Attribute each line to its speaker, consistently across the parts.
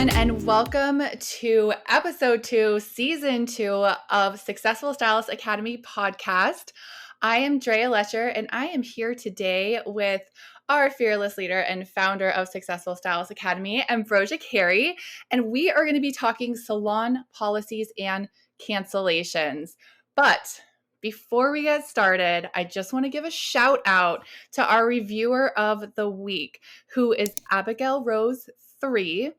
Speaker 1: everyone, and welcome to episode 2, season 2 of Successful Stylist Academy podcast. I am Drea Letcher, and I am here today with our fearless leader and founder of Successful Stylist Academy, Ambrosia Carey, and we are going to be talking salon policies and cancellations. But before we get started, I just want to give a shout out to our reviewer of the week, who is Abigail Rose 3.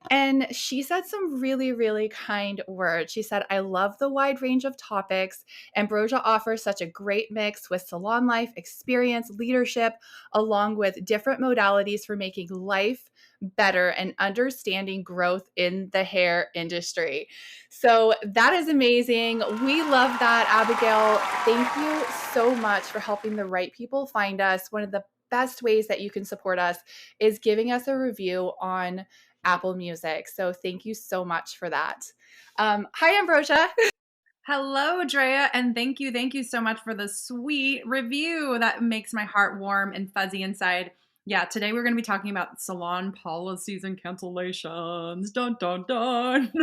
Speaker 1: And she said some really, really kind words. She said, "I love the wide range of topics. Ambrosia offers such a great mix with salon life, experience, leadership, along with different modalities for making life better and understanding growth in the hair industry." So that is amazing. We love that, Abigail. Thank you so much for helping the right people find us. One of the best ways that you can support us is giving us a review on Apple Music. So thank you so much for that. Hi, Ambrosia.
Speaker 2: Hello, Drea, and thank you so much for the sweet review. That makes my heart warm and fuzzy inside. Yeah, today we're going to be talking about salon policies and cancellations. Dun, dun, dun.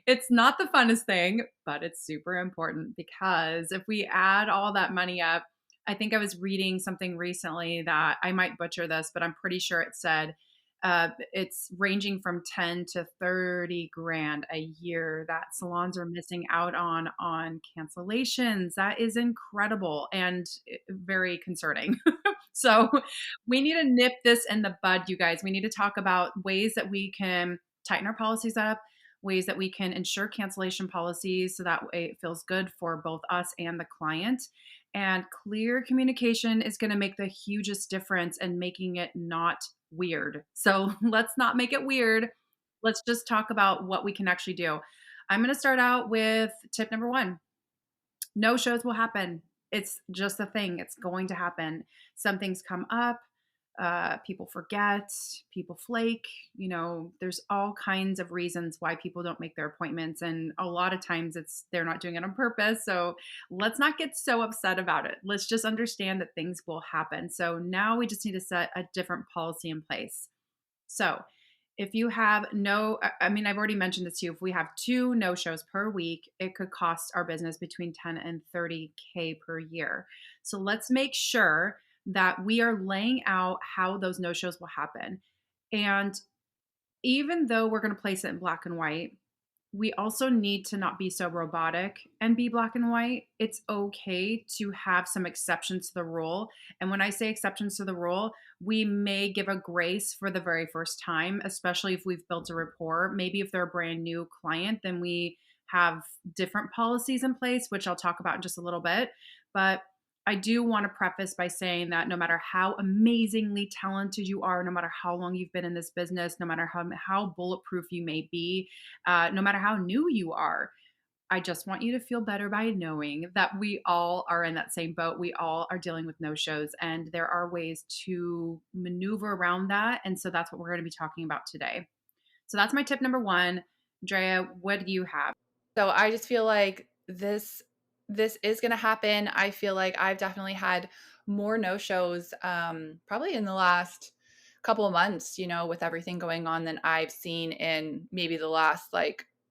Speaker 2: It's not the funnest thing, but it's super important because if we add all that money up, I think I was reading something recently that I might butcher this, but I'm pretty sure it said it's ranging from 10 to 30 grand a year that salons are missing out on cancellations. That is incredible and very concerning. So we need to nip this in the bud, you guys. We need to talk about ways that we can tighten our policies up, ways that we can ensure cancellation policies so that way it feels good for both us and the client. And clear communication is going to make the hugest difference in making it not weird. So let's not make it weird. Let's just talk about what we can actually do. I'm going to start out with tip number 1. No shows will happen. It's just a thing. It's going to happen. Some things come up. People forget, people flake, there's all kinds of reasons why people don't make their appointments. And a lot of times they're not doing it on purpose. So let's not get so upset about it. Let's just understand that things will happen. So now we just need to set a different policy in place. So if you have I've already mentioned this to you. If we have 2 no-shows per week, it could cost our business between 10 and 30K per year. So let's make sure that we are laying out how those no-shows will happen. And even though we're going to place it in black and white, we also need to not be so robotic and be black and white. It's okay to have some exceptions to the rule. And when I say exceptions to the rule, we may give a grace for the very first time, especially if we've built a rapport. Maybe if they're a brand new client, then we have different policies in place, which I'll talk about in just a little bit. But I do want to preface by saying that no matter how amazingly talented you are, no matter how long you've been in this business, no matter how bulletproof you may be, no matter how new you are, I just want you to feel better by knowing that we all are in that same boat. We all are dealing with no-shows, and there are ways to maneuver around that. And so that's what we're going to be talking about today. So that's my tip number 1. Drea, what do you have?
Speaker 1: So I just feel like this is going to happen. I feel like I've definitely had more no-shows probably in the last couple of months, with everything going on, than I've seen in maybe the last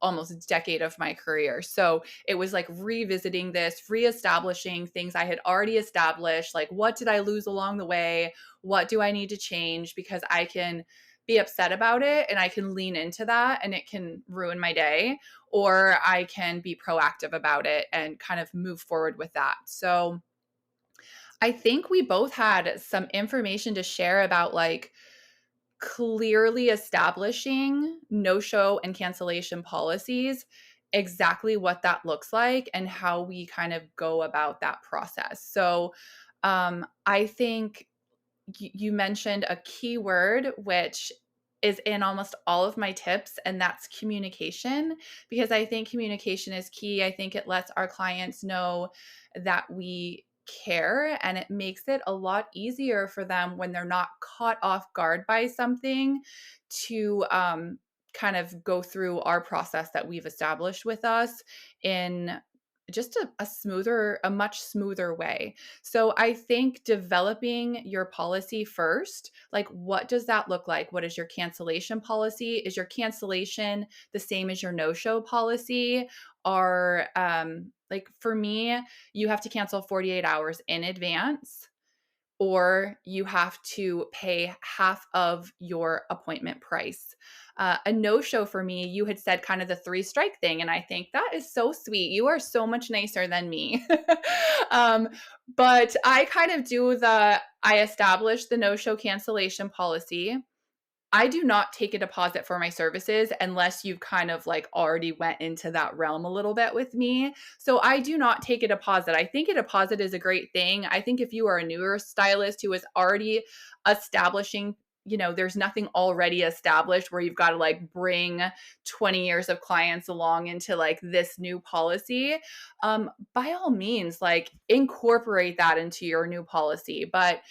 Speaker 1: almost decade of my career. So it was like revisiting this, reestablishing things I had already established. Like, what did I lose along the way? What do I need to change? Because I can be upset about it and I can lean into that and it can ruin my day, or I can be proactive about it and kind of move forward with that. So I think we both had some information to share about clearly establishing no-show and cancellation policies, exactly what that looks like and how we kind of go about that process. So I think you mentioned a key word, which is in almost all of my tips, and that's communication, because I think communication is key. I think it lets our clients know that we care, and it makes it a lot easier for them when they're not caught off guard by something to kind of go through our process that we've established with us in just a much smoother way. So I think developing your policy first, like what does that look like? What is your cancellation policy? Is your cancellation the same as your no-show policy? Or like for me, you have to cancel 48 hours in advance, or you have to pay half of your appointment price. A no show for me, you had said kind of the three strike thing. And I think that is so sweet. You are so much nicer than me. um, but I kind of I establish the no show cancellation policy. I do not take a deposit for my services unless you've kind of like already went into that realm a little bit with me. So I do not take a deposit. I think a deposit is a great thing. I think if you are a newer stylist who is already establishing, there's nothing already established where you've got to like bring 20 years of clients along into like this new policy. By all means, like incorporate that into your new policy. But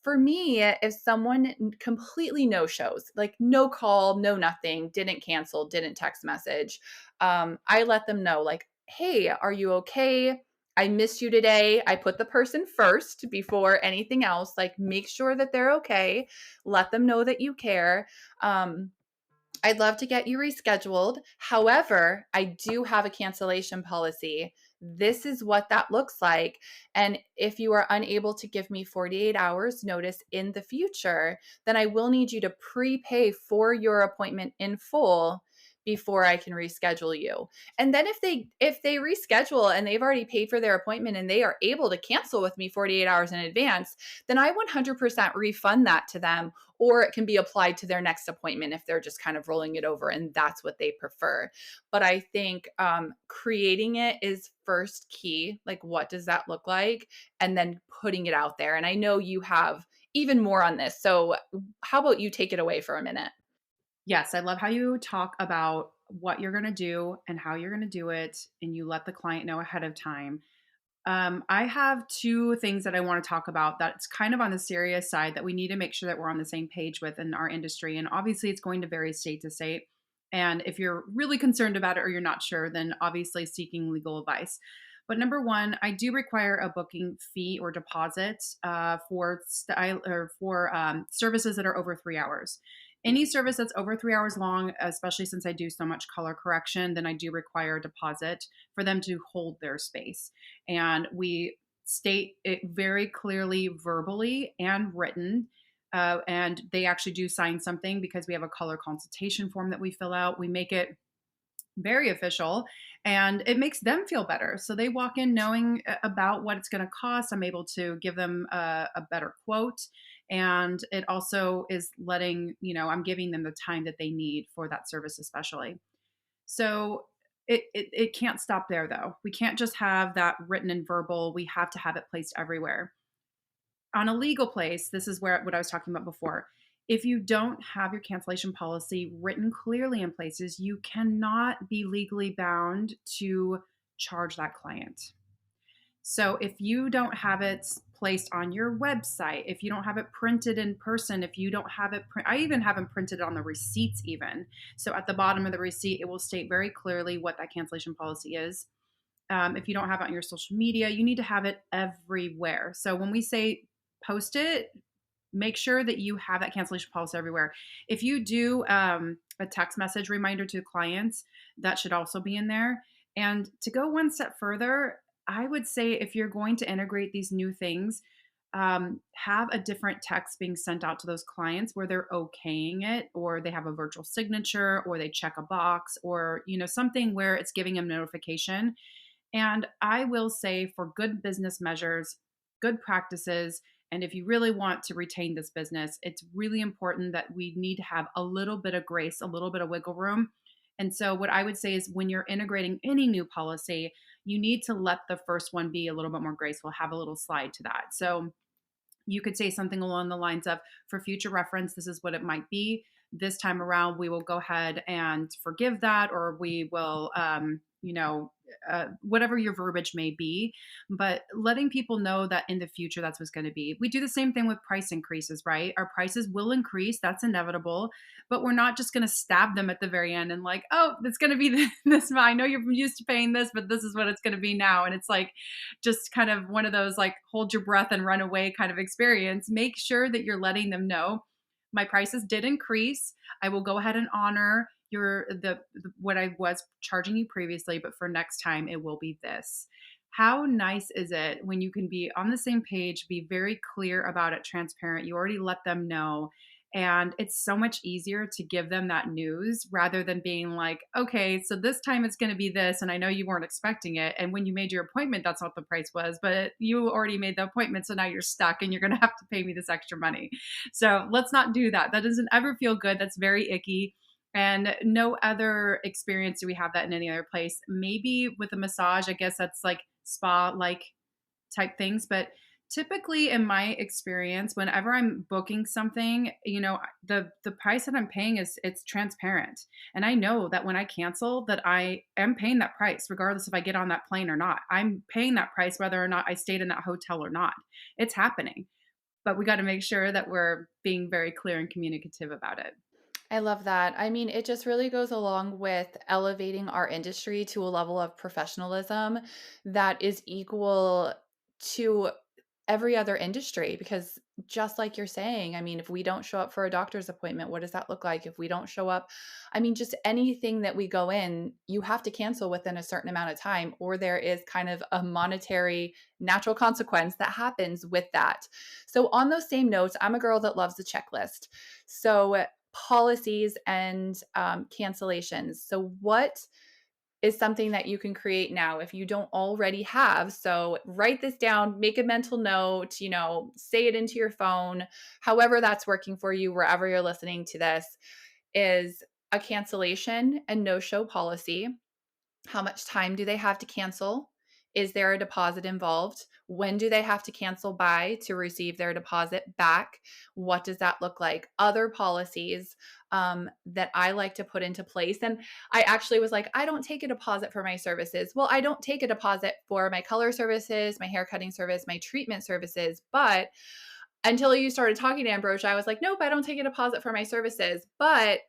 Speaker 1: for me, if someone completely no shows, like no call, no nothing, didn't cancel, didn't text message, I let them know, like, hey, are you okay? I missed you today. I put the person first before anything else. Like, make sure that they're okay. Let them know that you care. I'd love to get you rescheduled. However, I do have a cancellation policy. This is what that looks like. And if you are unable to give me 48 hours notice in the future, then I will need you to prepay for your appointment in full before I can reschedule you. And then if they reschedule and they've already paid for their appointment and they are able to cancel with me 48 hours in advance, then I 100% refund that to them, or it can be applied to their next appointment if they're just kind of rolling it over and that's what they prefer. But I think creating it is first key. Like, what does that look like? And then putting it out there. And I know you have even more on this. So how about you take it away for a minute?
Speaker 2: Yes, I love how you talk about what you're going to do and how you're going to do it, and you let the client know ahead of time. I have two things that I want to talk about that's kind of on the serious side that we need to make sure that we're on the same page with in our industry. And obviously, it's going to vary state to state. And if you're really concerned about it or you're not sure, then obviously seeking legal advice. But number one, I do require a booking fee or deposit for services that are over 3 hours. Any service that's over 3 hours long, especially since I do so much color correction, then I do require a deposit for them to hold their space. And we state it very clearly verbally and written. And they actually do sign something because we have a color consultation form that we fill out. We make it very official and it makes them feel better. So they walk in knowing about what it's going to cost. I'm able to give them a better quote. And it also is I'm giving them the time that they need for that service, especially. So it can't stop there though. We can't just have that written and verbal. We have to have it placed everywhere. On a legal place, this is where what I was talking about before. If you don't have your cancellation policy written clearly in places, you cannot be legally bound to charge that client. So if you don't have it placed on your website, if you don't have it printed in person, if you don't have it, I even have them printed on the receipts even. So at the bottom of the receipt, it will state very clearly what that cancellation policy is. If you don't have it on your social media, you need to have it everywhere. So when we say post it, make sure that you have that cancellation policy everywhere. If you do a text message reminder to clients, that should also be in there. And to go one step further, I would say if you're going to integrate these new things, have a different text being sent out to those clients where they're okaying it, or they have a virtual signature, or they check a box, or something where it's giving them notification. And I will say, for good business measures, good practices, and if you really want to retain this business, it's really important that we need to have a little bit of grace, a little bit of wiggle room. And so, what I would say is when you're integrating any new policy, you need to let the first one be a little bit more graceful, have a little slide to that. So, you could say something along the lines of, for future reference, this is what it might be. This time around, we will go ahead and forgive that, or we will, whatever your verbiage may be, but letting people know that in the future that's what's going to be. We do the same thing with price increases, right? Our prices will increase, that's inevitable, but we're not just going to stab them at the very end and like, oh, it's going to be this. I know you're used to paying this, but this is what it's going to be now. And it's like just kind of one of those like hold your breath and run away kind of experience. Make sure that you're letting them know my prices did increase. I will go ahead and honor the what I was charging you previously, but for next time it will be this. How nice is it when you can be on the same page, be very clear about it, transparent. You already let them know. And it's so much easier to give them that news rather than being like, okay, so this time it's going to be this. And I know you weren't expecting it. And when you made your appointment, that's what the price was. But you already made the appointment. So now you're stuck and you're going to have to pay me this extra money. So let's not do that. That doesn't ever feel good. That's very icky. And no other experience do we have that in any other place. Maybe with a massage, I guess that's like spa like type things. But typically, in my experience, whenever I'm booking something, the price that I'm paying is it's transparent, and I know that when I cancel, that I am paying that price, regardless if I get on that plane or not. I'm paying that price whether or not I stayed in that hotel or not. It's happening, but we got to make sure that we're being very clear and communicative about it.
Speaker 1: I love that. I mean, it just really goes along with elevating our industry to a level of professionalism that is equal to every other industry. Because just like you're saying, I mean, if we don't show up for a doctor's appointment, what does that look like? If we don't show up, I mean, just anything that we go in, you have to cancel within a certain amount of time, or there is kind of a monetary natural consequence that happens with that. So, on those same notes, I'm a girl that loves a checklist. So, policies and cancellations. So, what is something that you can create now if you don't already have? So, write this down, make a mental note, say it into your phone, however that's working for you, wherever you're listening to this, is a cancellation and no show policy. How much time do they have to cancel? Is there a deposit involved? When do they have to cancel by to receive their deposit back? What does that look like? Other policies that I like to put into place. And I actually was like, I don't take a deposit for my services. Well, I don't take a deposit for my color services, my hair cutting service, my treatment services. But until you started talking to Ambrosia, I was like, nope, I don't take a deposit for my services. But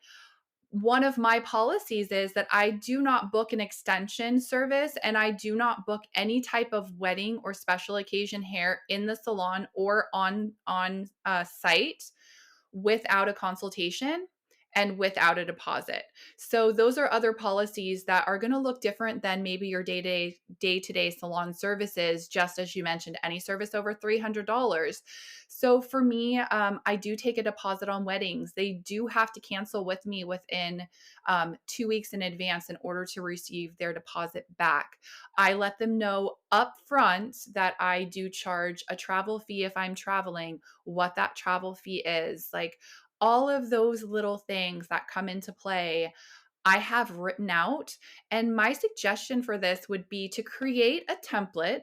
Speaker 1: one of my policies is that I do not book an extension service, and I do not book any type of wedding or special occasion hair in the salon or on site without a consultation and without a deposit. So those are other policies that are going to look different than maybe your day-to-day salon services, just as you mentioned, any service over $300. So for me, I do take a deposit on weddings. They do have to cancel with me within 2 weeks in advance in order to receive their deposit back. I let them know upfront that I do charge a travel fee if I'm traveling, what that travel fee is. Like, all of those little things that come into play, I have written out. And my suggestion for this would be to create a template,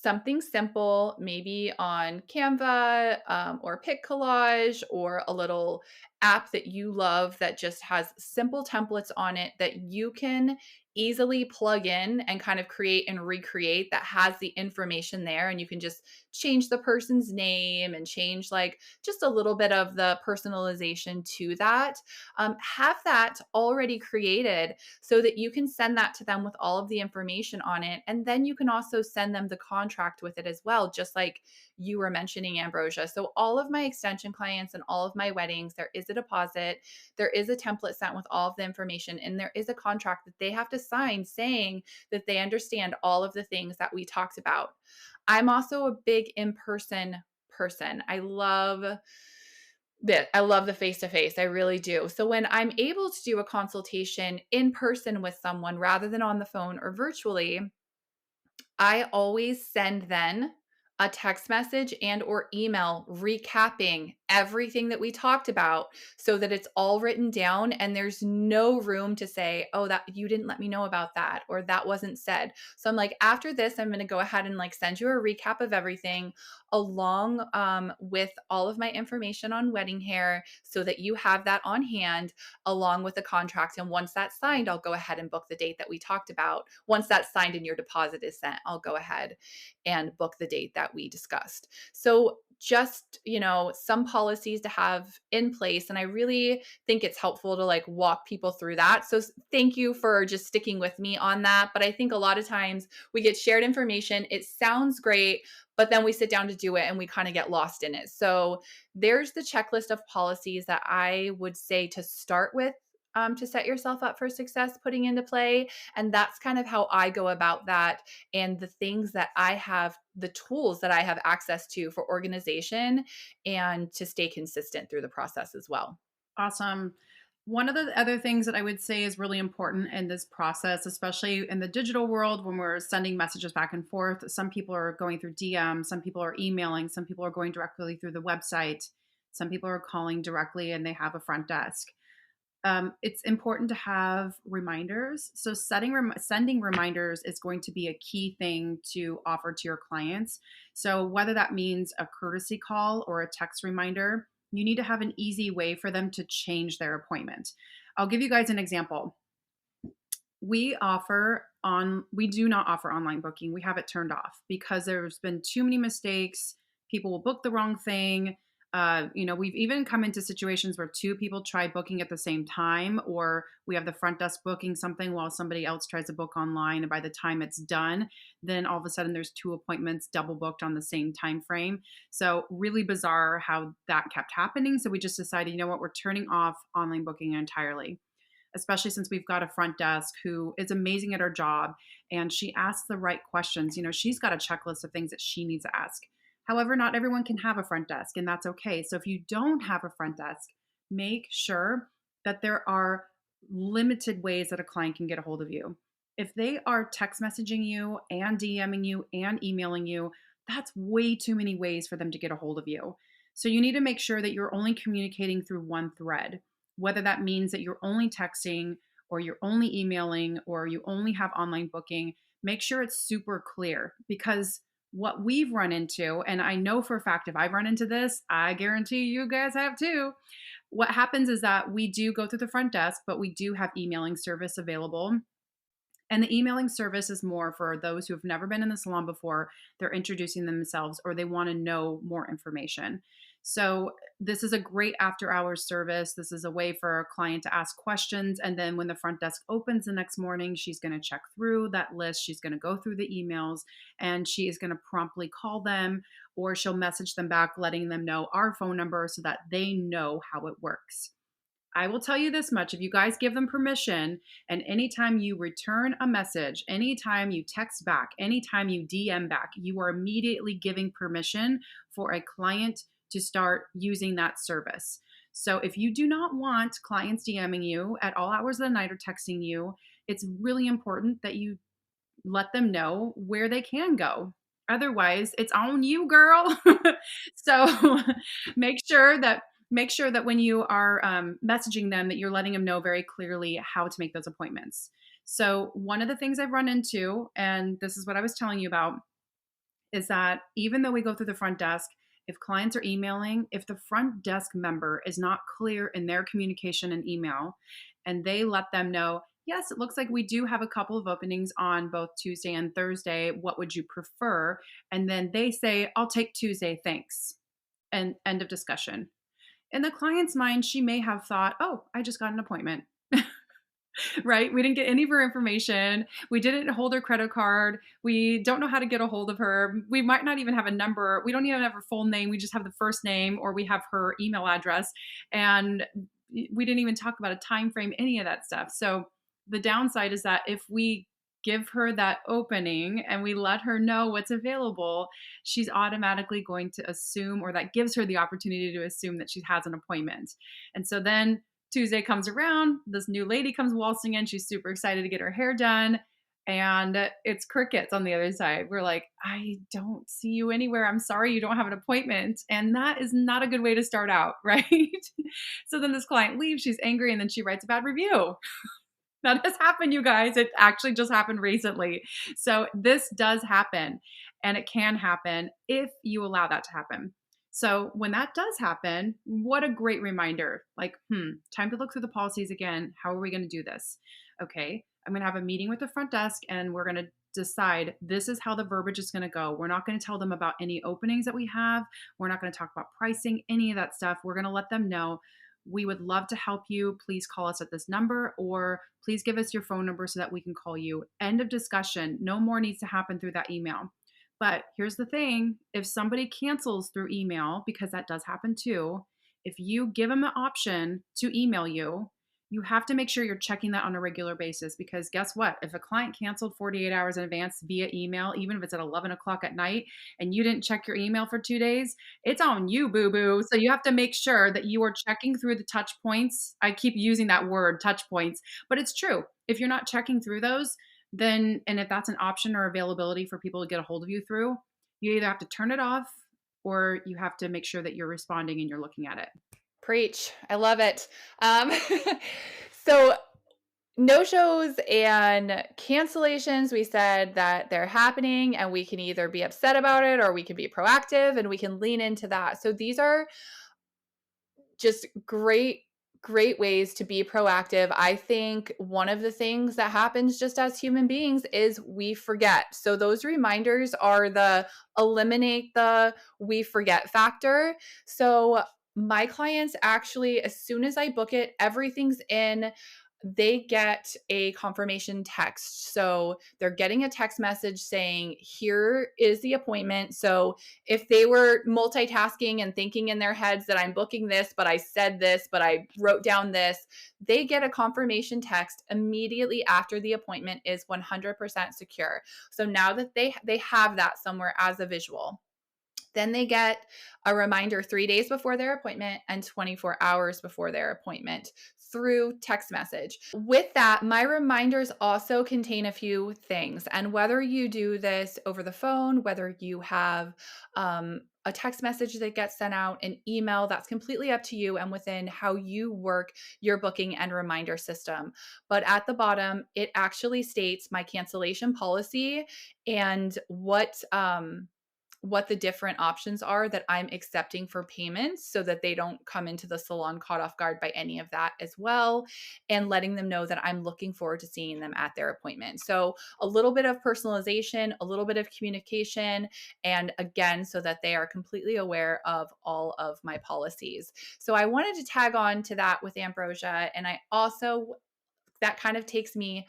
Speaker 1: something simple, maybe on Canva, or Pic Collage, or a little app that you love that just has simple templates on it that you can easily plug in and kind of create and recreate, that has the information there. And you can just change the person's name and change like just a little bit of the personalization to that. Have that already created so that you can send that to them with all of the information on it. And then you can also send them the contract with it as well, just like you were mentioning, Ambrosia. So all of my extension clients and all of my weddings, there is a deposit, there is a template sent with all of the information, and there is a contract that they have to sign saying that they understand all of the things that we talked about. I'm also a big in-person person. I love this. I love the face to face. I really do. So when I'm able to do a consultation in person with someone rather than on the phone or virtually, I always send then a text message and or email recapping everything that we talked about so that it's all written down and there's no room to say, oh, that you didn't let me know about that, or that wasn't said. So I'm like, after this, I'm going to go ahead and like send you a recap of everything along with all of my information on wedding hair so that you have that on hand along with the contract. And once that's signed, I'll go ahead and book the date that we talked about. Once that's signed and your deposit is sent, I'll go ahead and book the date that we discussed. So just, some policies to have in place. And I really think it's helpful to like walk people through that. So thank you for just sticking with me on that. But I think a lot of times we get shared information. It sounds great, but then we sit down to do it and we kind of get lost in it. So there's the checklist of policies that I would say to start with, to set yourself up for success putting into play. And that's kind of how I go about that, and the things that I have, the tools that I have access to for organization and to stay consistent through the process as well.
Speaker 2: Awesome. One of the other things that I would say is really important in this process, especially in the digital world when we're sending messages back and forth, some people are going through DM, some people are emailing, some people are going directly through the website, some people are calling directly and they have a front desk. It's important to have reminders. So sending reminders is going to be a key thing to offer to your clients. So whether that means a courtesy call or a text reminder, you need to have an easy way for them to change their appointment. I'll give you guys an example. We do not offer online booking. We have it turned off because there's been too many mistakes. People will book the wrong thing. We've even come into situations where two people try booking at the same time, or we have the front desk booking something while somebody else tries to book online. And by the time it's done, then all of a sudden there's two appointments double booked on the same time frame. So really bizarre how that kept happening. So we just decided, you know what, we're turning off online booking entirely, especially since we've got a front desk who is amazing at her job and she asks the right questions. She's got a checklist of things that she needs to ask. However, not everyone can have a front desk, and that's okay. So if you don't have a front desk, make sure that there are limited ways that a client can get a hold of you. If they are text messaging you and DMing you and emailing you, that's way too many ways for them to get a hold of you. So you need to make sure that you're only communicating through one thread, whether that means that you're only texting or you're only emailing or you only have online booking. Make sure it's super clear, because what we've run into, and I know for a fact if I've run into this, I guarantee you guys have too. What happens is that we do go through the front desk, but we do have emailing service available. And the emailing service is more for those who have never been in the salon before. They're introducing themselves or they want to know more information. So, this is a great after hours service. This is a way for a client to ask questions. And then when the front desk opens the next morning, she's going to check through that list. She's going to go through the emails and she is going to promptly call them, or she'll message them back, letting them know our phone number so that they know how it works. I will tell you this much: if you guys give them permission, and anytime you return a message, anytime you text back, anytime you DM back, you are immediately giving permission for a client to start using that service. So if you do not want clients DMing you at all hours of the night or texting you, it's really important that you let them know where they can go. Otherwise, it's on you, girl. So make sure that when you are messaging them, that you're letting them know very clearly how to make those appointments. So one of the things I've run into, and this is what I was telling you about, is that even though we go through the front desk, if clients are emailing, if the front desk member is not clear in their communication and email, and they let them know, yes, it looks like we do have a couple of openings on both Tuesday and Thursday. What would you prefer? And then they say, I'll take Tuesday, thanks. And end of discussion. In the client's mind, she may have thought, oh, I just got an appointment. Right? We didn't get any of her information. We didn't hold her credit card. We don't know how to get a hold of her. We might not even have a number. We don't even have her full name. We just have the first name, or we have her email address. And we didn't even talk about a time frame, any of that stuff. So the downside is that if we give her that opening and we let her know what's available, she's automatically going to assume, or that gives her the opportunity to assume, that she has an appointment. And so then Tuesday comes around, this new lady comes waltzing in. She's super excited to get her hair done. And it's crickets on the other side. We're like, I don't see you anywhere. I'm sorry you don't have an appointment. And that is not a good way to start out, right? So then this client leaves, she's angry, and then she writes a bad review. That has happened, you guys. It actually just happened recently. So this does happen, and it can happen if you allow that to happen. So when that does happen, what a great reminder. Like, time to look through the policies again. How are we going to do this? Okay, I'm going to have a meeting with the front desk, and we're going to decide this is how the verbiage is going to go. We're not going to tell them about any openings that we have. We're not going to talk about pricing, any of that stuff. We're going to let them know we would love to help you. Please call us at this number, or please give us your phone number so that we can call you. End of discussion. No more needs to happen through that email. But here's the thing, if somebody cancels through email, because that does happen too, if you give them the option to email you, you have to make sure you're checking that on a regular basis, because guess what? If a client canceled 48 hours in advance via email, even if it's at 11 o'clock at night, and you didn't check your email for 2 days, it's on you, boo boo. So you have to make sure that you are checking through the touch points. I keep using that word, touch points, but it's true. If you're not checking through those, then, and if that's an option or availability for people to get a hold of you through, you either have to turn it off or you have to make sure that you're responding and you're looking at it.
Speaker 1: Preach. I love it. Um, so no-shows and cancellations, we said that they're happening and we can either be upset about it or we can be proactive and we can lean into that. So these are just great ways to be proactive. I think one of the things that happens just as human beings is we forget. So those reminders are the eliminate the we forget factor. So my clients actually, as soon as I book it, everything's in, they get a confirmation text. So they're getting a text message saying, here is the appointment. So if they were multitasking and thinking in their heads that I'm booking this, but I said this, but I wrote down this, they get a confirmation text immediately after the appointment is 100% secure. So now that they have that somewhere as a visual. Then they get a reminder 3 days before their appointment and 24 hours before their appointment through text message. With that, my reminders also contain a few things. And whether you do this over the phone, whether you have a text message that gets sent out, an email, that's completely up to you and within how you work your booking and reminder system. But at the bottom, it actually states my cancellation policy and what the different options are that I'm accepting for payments so that they don't come into the salon caught off guard by any of that as well, and letting them know that I'm looking forward to seeing them at their appointment. So a little bit of personalization, a little bit of communication, and again, so that they are completely aware of all of my policies. So I wanted to tag on to that with Ambrosia, and I also, that kind of takes me,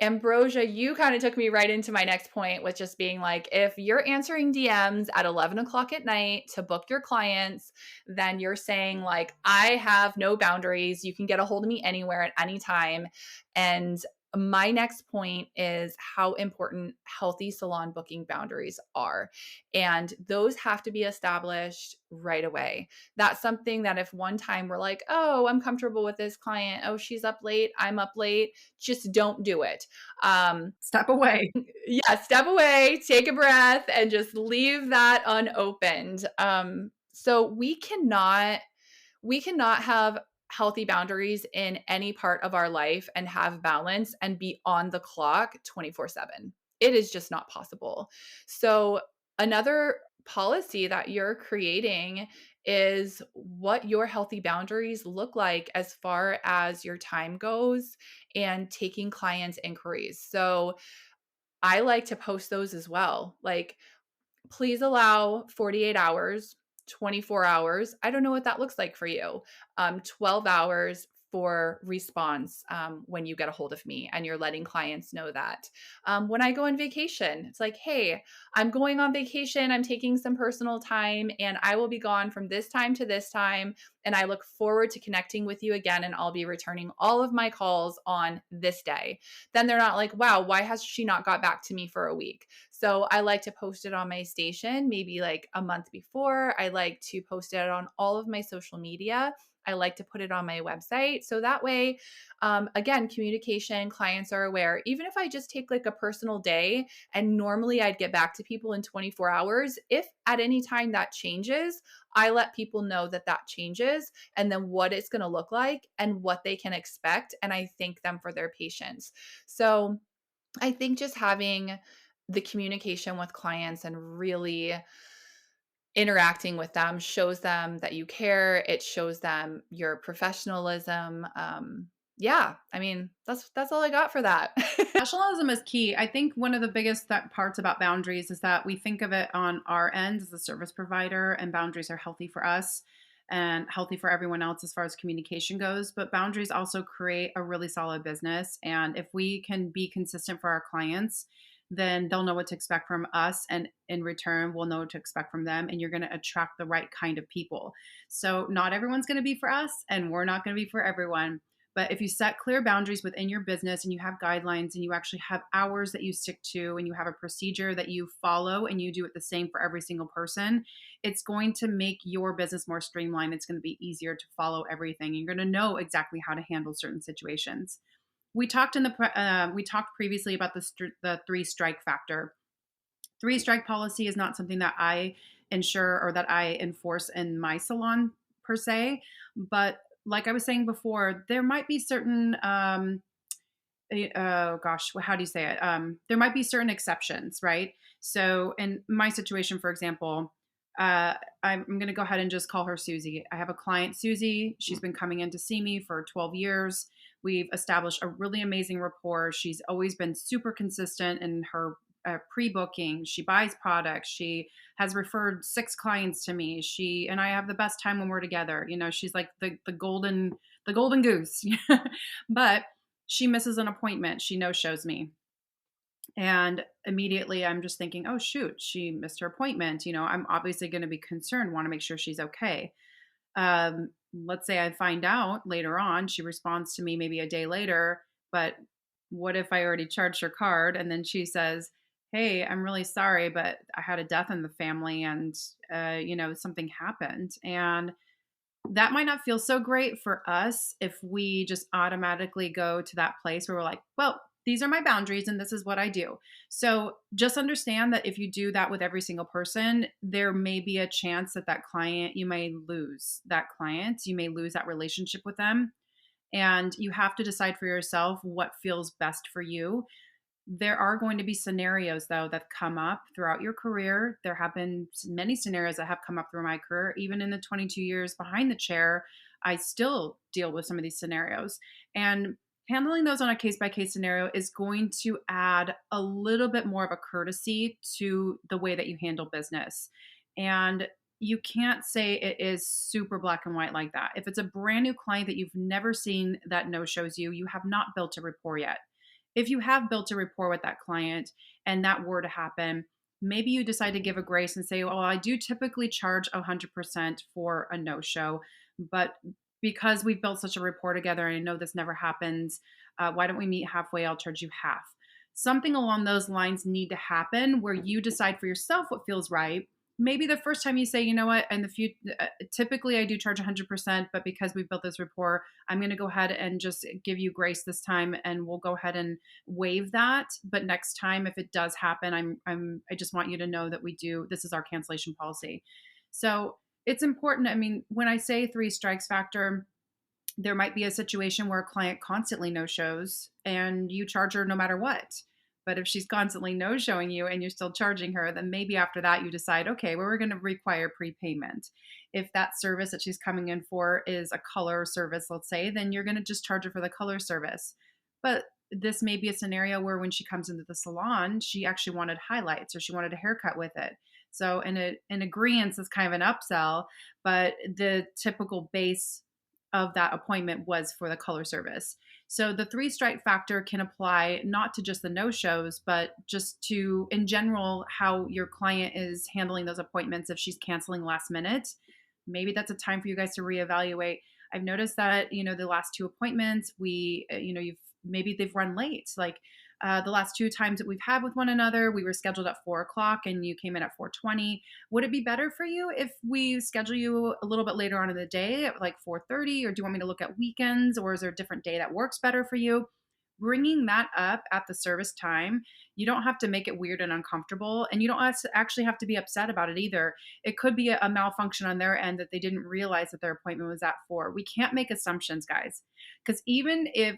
Speaker 1: Ambrosia, you kind of took me right into my next point with just being like, if you're answering DMs at 11 o'clock at night to book your clients, then you're saying, like, I have no boundaries. You can get a hold of me anywhere at any time. And my next point is how important healthy salon booking boundaries are. And those have to be established right away. That's something that if one time we're like, oh, I'm comfortable with this client. Oh, she's up late. I'm up late. Just don't do it.
Speaker 2: Step away.
Speaker 1: Yeah, step away, take a breath, and just leave that unopened. So we cannot have healthy boundaries in any part of our life and have balance and be on the clock 24/7. It is just not possible. So another policy that you're creating is what your healthy boundaries look like as far as your time goes and taking clients' inquiries. So I like to post those as well. Like, please allow 48 hours, 24 hours. I don't know what that looks like for you. 12 hours for response when you get a hold of me, and you're letting clients know that. When I go on vacation, it's like, hey, I'm going on vacation. I'm taking some personal time and I will be gone from this time to this time. And I look forward to connecting with you again. And I'll be returning all of my calls on this day. Then they're not like, wow, why has she not got back to me for a week? So I like to post it on my station, maybe like a month before. I like to post it on all of my social media I like to put it on my website. So that way, again, communication, clients are aware. Even if I just take like a personal day and normally I'd get back to people in 24 hours, if at any time that changes, I let people know that that changes and then what it's going to look like and what they can expect. And I thank them for their patience. So I think just having the communication with clients and really interacting with them shows them that you care. It shows them your professionalism. Yeah, I mean, that's all I got for that.
Speaker 2: Professionalism is key. I think one of the biggest parts about boundaries is that we think of it on our end as a service provider, and boundaries are healthy for us and healthy for everyone else as far as communication goes. But boundaries also create a really solid business. And if we can be consistent for our clients, then they'll know what to expect from us. And in return, we'll know what to expect from them. And you're going to attract the right kind of people. So, not everyone's going to be for us, and we're not going to be for everyone. But if you set clear boundaries within your business and you have guidelines and you actually have hours that you stick to and you have a procedure that you follow and you do it the same for every single person, it's going to make your business more streamlined. It's going to be easier to follow everything. You're going to know exactly how to handle certain situations. We talked previously about the three strike factor. Three strike policy is not something that I ensure or that I enforce in my salon per se, but like I was saying before, there might be certain oh gosh, how do you say it? There might be certain exceptions, right? So in my situation, for example, I'm going to go ahead and just call her Susie. I have a client, Susie. She's been coming in to see me for 12 years. We've established a really amazing rapport. She's always been super consistent in her pre-booking. She buys products. She has referred 6 clients to me. She and I have the best time when we're together. You know, she's like the golden goose. But she misses an appointment. She no shows me. And immediately I'm just thinking, oh, shoot, she missed her appointment. You know, I'm obviously going to be concerned, want to make sure she's okay. Let's say I find out later on, she responds to me maybe a day later, but what if I already charged her card? And then she says, hey, I'm really sorry, but I had a death in the family and, something happened. And that might not feel so great for us if we just automatically go to that place where we're like, well, these are my boundaries and this is what I do. So just understand that if you do that with every single person, there may be a chance that you may lose that client, you may lose that relationship with them. And you have to decide for yourself what feels best for you. There are going to be scenarios, though, that come up throughout your career. There have been many scenarios that have come up through my career. Even in the 22 years behind the chair, I still deal with some of these scenarios. And handling those on a case by case scenario is going to add a little bit more of a courtesy to the way that you handle business. And you can't say it is super black and white like that. If it's a brand new client that you've never seen that no shows you, you have not built a rapport yet. If you have built a rapport with that client and that were to happen, maybe you decide to give a grace and say, well, I do typically charge 100% for a no show, but because we've built such a rapport together and I know this never happens, why don't we meet halfway? I'll charge you half. Something along those lines need to happen where you decide for yourself what feels right. Maybe the first time you say, you know what, and the few, typically I do charge 100%, but because we've built this rapport, I'm going to go ahead and just give you grace this time, and we'll go ahead and waive that. But next time, if it does happen, I just want you to know that this is our cancellation policy. So it's important. I mean, when I say 3 strikes factor, there might be a situation where a client constantly no shows and you charge her no matter what. But if she's constantly no showing you and you're still charging her, then maybe after that you decide, okay, well, we're going to require prepayment. If that service that she's coming in for is a color service, let's say, then you're going to just charge her for the color service. But this may be a scenario where when she comes into the salon, she actually wanted highlights or she wanted a haircut with it. So in agreement, it's kind of an upsell, but the typical base of that appointment was for the color service. So the 3 strike factor can apply not to just the no shows, but just to, in general, how your client is handling those appointments. If she's canceling last minute, maybe that's a time for you guys to reevaluate. I've noticed that, the last 2 appointments, maybe they've run late. Like, The last two times that we've had with one another, we were scheduled at 4 o'clock and you came in at 4:20. Would it be better for you if we schedule you a little bit later on in the day at like 4:30, or do you want me to look at weekends, or is there a different day that works better for you? Bringing that up at the service time, you don't have to make it weird and uncomfortable, and you don't actually have to be upset about it either. It could be a malfunction on their end that they didn't realize that their appointment was at 4. We can't make assumptions, guys, because even if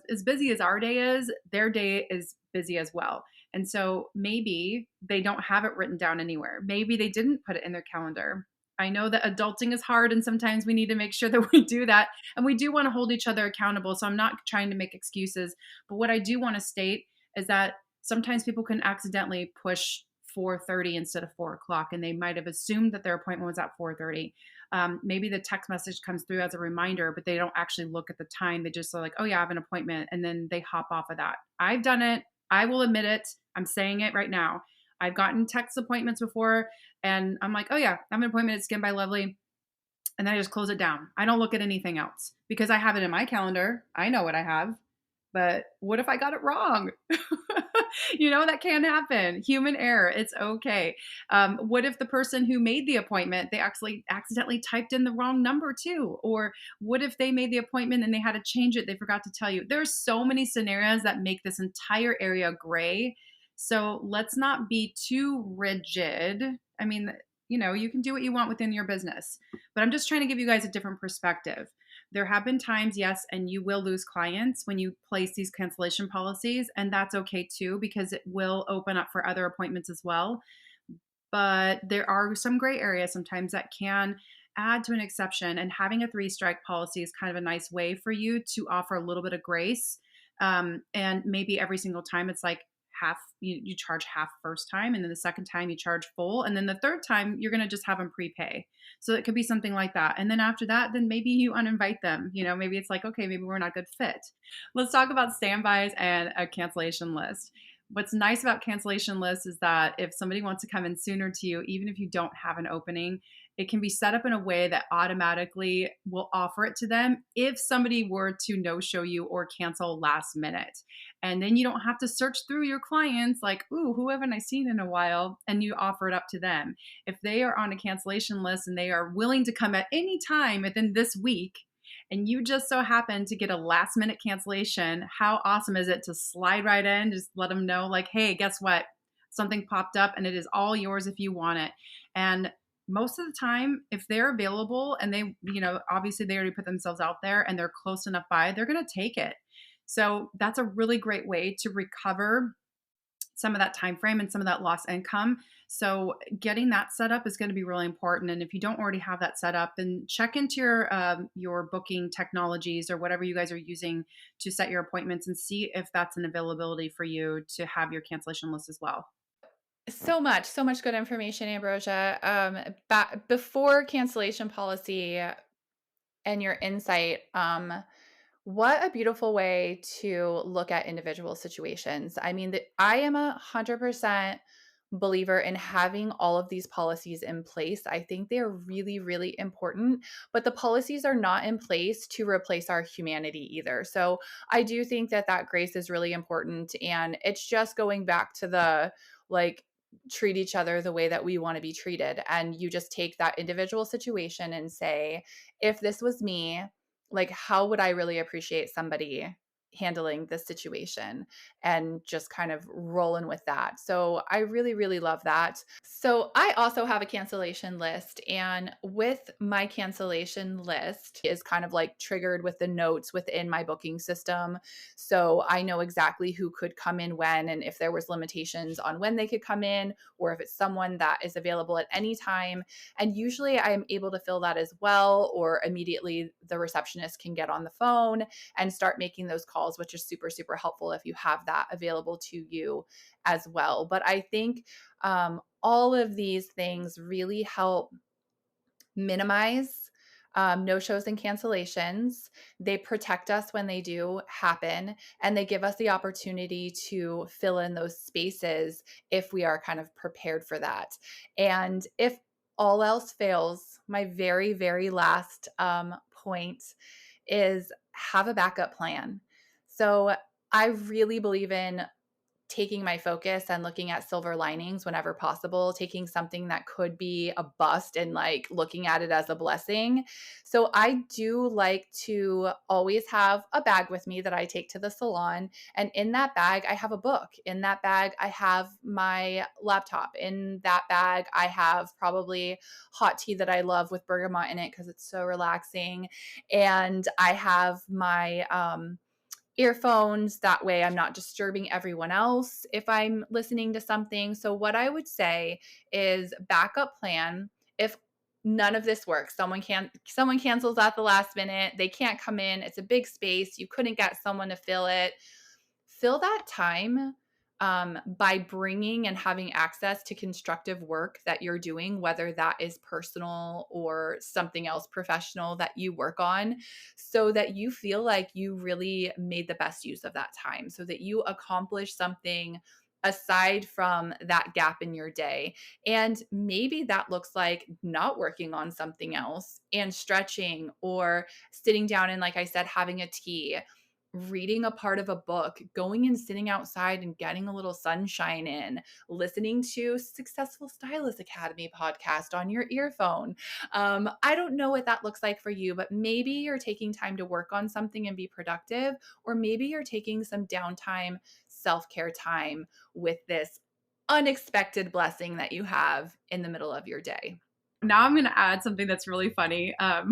Speaker 2: as busy as our day is, their day is busy as well. And so maybe they don't have it written down anywhere. Maybe they didn't put it in their calendar. I know that adulting is hard and sometimes we need to make sure that we do that, and we do want to hold each other accountable. So I'm not trying to make excuses, but what I do want to state is that sometimes people can accidentally push 4:30 instead of 4 o'clock, and they might have assumed that their appointment was at 4:30. Maybe the text message comes through as a reminder, but they don't actually look at the time. They just are like, "Oh yeah, I have an appointment," and then they hop off of that. I've done it. I will admit it. I'm saying it right now. I've gotten text appointments before, and I'm like, "Oh yeah, I have an appointment at Skin by Lovely." And then I just close it down. I don't look at anything else because I have it in my calendar. I know what I have. But what if I got it wrong? That can happen. Human error. It's okay. What if the person who made the appointment, they actually accidentally typed in the wrong number too? Or what if they made the appointment and they had to change it? They forgot to tell you. There's so many scenarios that make this entire area gray. So let's not be too rigid. I mean, you can do what you want within your business, but I'm just trying to give you guys a different perspective. There have been times, yes, and you will lose clients when you place these cancellation policies, and that's okay too, because it will open up for other appointments as well. But there are some gray areas sometimes that can add to an exception, and having a three-strike policy is kind of a nice way for you to offer a little bit of grace. And maybe every single time it's like half, you charge half first time, and then the second time you charge full, and then the third time you're going to just have them prepay. So it could be something like that. And then after that, then maybe you uninvite them. Maybe it's like, okay, maybe we're not a good fit. Let's talk about standbys and a cancellation list. What's nice about cancellation lists is that if somebody wants to come in sooner to you, even if you don't have an opening, it can be set up in a way that automatically will offer it to them if somebody were to no show you or cancel last minute. And then you don't have to search through your clients like, ooh, who haven't I seen in a while? And you offer it up to them. If they are on a cancellation list and they are willing to come at any time within this week, and you just so happen to get a last minute cancellation, how awesome is it to slide right in, just let them know, like, hey, guess what? Something popped up and it is all yours if you want it. And most of the time, if they're available and they, obviously they already put themselves out there and they're close enough by, they're going to take it. So that's a really great way to recover some of that time frame and some of that lost income. So getting that set up is going to be really important. And if you don't already have that set up, then check into your booking technologies or whatever you guys are using to set your appointments and see if that's an availability for you to have your cancellation list as well.
Speaker 1: So much good information, Ambrosia. Before cancellation policy and your insight, what a beautiful way to look at individual situations. I mean, I am 100% believer in having all of these policies in place. I think they're really, really important, but the policies are not in place to replace our humanity either. So I do think that grace is really important. And it's just going back to the like, treat each other the way that we want to be treated. And you just take that individual situation and say, if this was me, like, how would I really appreciate somebody handling this situation, and just kind of rolling with that. So I really, really love that. So I also have a cancellation list, and with my cancellation list is kind of like triggered with the notes within my booking system. So I know exactly who could come in when, and if there was limitations on when they could come in, or if it's someone that is available at any time. And usually I'm able to fill that as well, or immediately the receptionist can get on the phone and start making those calls, which is super, super helpful if you have that available to you as well. But I think all of these things really help minimize no-shows and cancellations. They protect us when they do happen, and they give us the opportunity to fill in those spaces if we are kind of prepared for that. And if all else fails, my very, very last point is have a backup plan. So I really believe in taking my focus and looking at silver linings whenever possible, taking something that could be a bust and like looking at it as a blessing. So I do like to always have a bag with me that I take to the salon. And in that bag, I have a book. In that bag, I have my laptop. In that bag, I have probably hot tea that I love with bergamot in it because it's so relaxing. And I have my, earphones. That way, I'm not disturbing everyone else if I'm listening to something. So, what I would say is backup plan. If none of this works, someone cancels at the last minute, they can't come in, it's a big space, you couldn't get someone to fill that time by bringing and having access to constructive work that you're doing, whether that is personal or something else professional that you work on, so that you feel like you really made the best use of that time, so that you accomplish something aside from that gap in your day. And maybe that looks like not working on something else and stretching or sitting down and, like I said, having a tea, reading a part of a book, going and sitting outside and getting a little sunshine in, listening to Successful Stylist Academy podcast on your earphone. I don't know what that looks like for you, but maybe you're taking time to work on something and be productive, or maybe you're taking some downtime, self-care time with this unexpected blessing that you have in the middle of your day.
Speaker 2: Now I'm going to add something that's really funny. Um,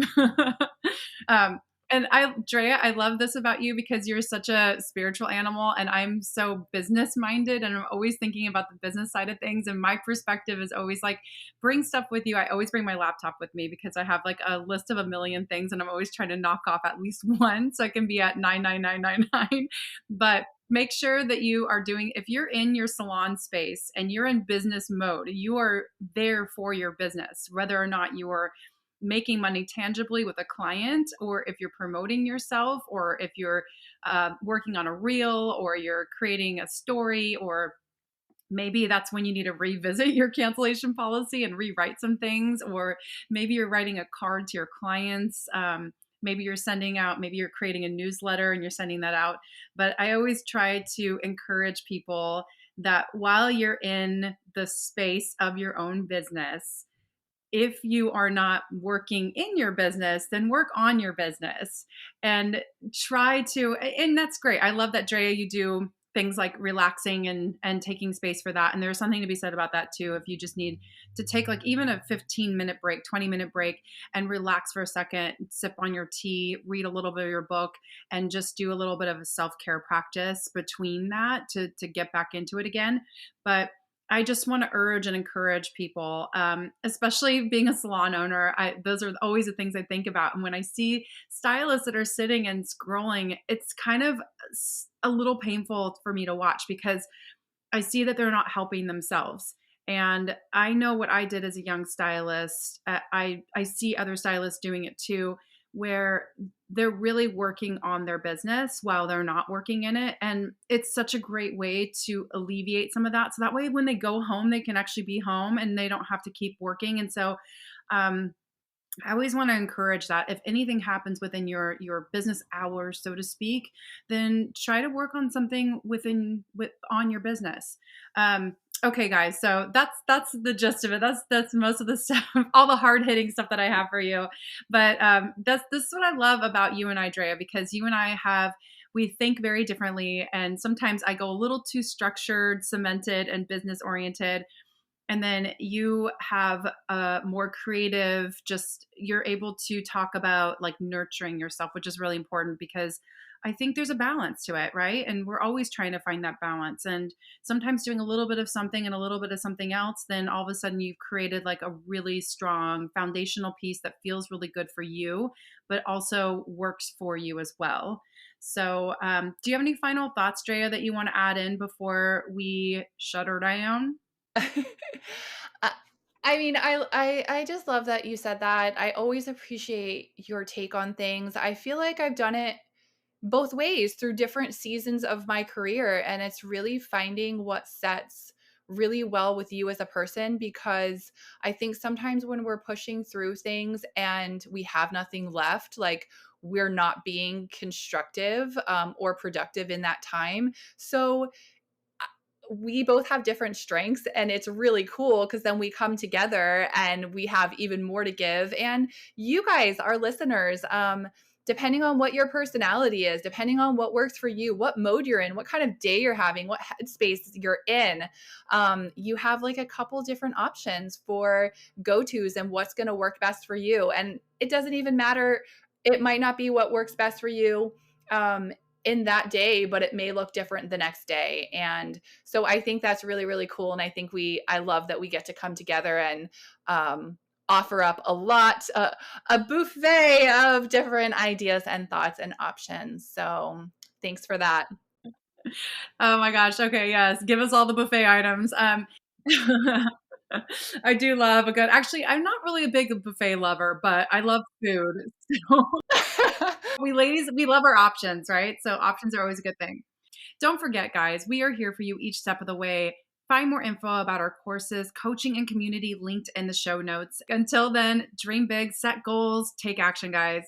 Speaker 2: and Drea, I love this about you because you're such a spiritual animal, and I'm so business minded, and I'm always thinking about the business side of things. And my perspective is always like, bring stuff with you. I always bring my laptop with me because I have like a list of a million things, and I'm always trying to knock off at least one so I can be at 99999. But make sure that you are doing, if you're in your salon space and you're in business mode, you are there for your business, whether or not you are making money tangibly with a client, or if you're promoting yourself, or if you're working on a reel, or you're creating a story, or maybe that's when you need to revisit your cancellation policy and rewrite some things, or maybe you're writing a card to your clients. Maybe you're sending out, maybe you're creating a newsletter and you're sending that out. But I always try to encourage people that while you're in the space of your own business, if you are not working in your business, then work on your business and try to, and that's great. I love that, Drea, you do things like relaxing and taking space for that. And there's something to be said about that too. If you just need to take like even a 15-minute break, 20-minute break, and relax for a second, sip on your tea, read a little bit of your book, and just do a little bit of a self-care practice between that to get back into it again. But I just want to urge and encourage people, especially being a salon owner. Those are always the things I think about. And when I see stylists that are sitting and scrolling, it's kind of a little painful for me to watch because I see that they're not helping themselves. And I know what I did as a young stylist. I see other stylists doing it too, where they're really working on their business while they're not working in it. And it's such a great way to alleviate some of that. So that way, when they go home, they can actually be home and they don't have to keep working. And so, I always want to encourage that if anything happens within your business hours, so to speak, then try to work on something on your business. Okay, guys, so that's the gist of it. That's most of the stuff, all the hard hitting stuff that I have for you. But this is what I love about you and I, Drea, because you and I we think very differently, and sometimes I go a little too structured, cemented, and business oriented. And then you have a more creative, just you're able to talk about like nurturing yourself, which is really important because I think there's a balance to it, right? And we're always trying to find that balance. And sometimes doing a little bit of something and a little bit of something else, then all of a sudden you've created like a really strong foundational piece that feels really good for you, but also works for you as well. So, do you have any final thoughts, Drea, that you want to add in before we shut her down?
Speaker 1: I I mean, I just love that you said that. I always appreciate your take on things. I feel like I've done it both ways through different seasons of my career, and it's really finding what sets really well with you as a person, because I think sometimes when we're pushing through things and we have nothing left, like we're not being constructive or productive in that time. So we both have different strengths, and it's really cool because then we come together and we have even more to give. And you guys, our listeners, depending on what your personality is, depending on what works for you, what mode you're in, what kind of day you're having, what headspace you're in, you have like a couple different options for go-tos and what's going to work best for you. And it doesn't even matter, it might not be what works best for you in that day, but it may look different the next day. And so I think that's really, really cool. And I think I love that we get to come together and offer up a buffet of different ideas and thoughts and options. So thanks for that.
Speaker 2: Oh my gosh. Okay, yes. Give us all the buffet items. I do love a good actually, I'm not really a big buffet lover, but I love food. So we ladies, we love our options, right? So options are always a good thing. Don't forget, guys, we are here for you each step of the way. Find more info about our courses, coaching, and community linked in the show notes. Until then, dream big, set goals, take action, guys.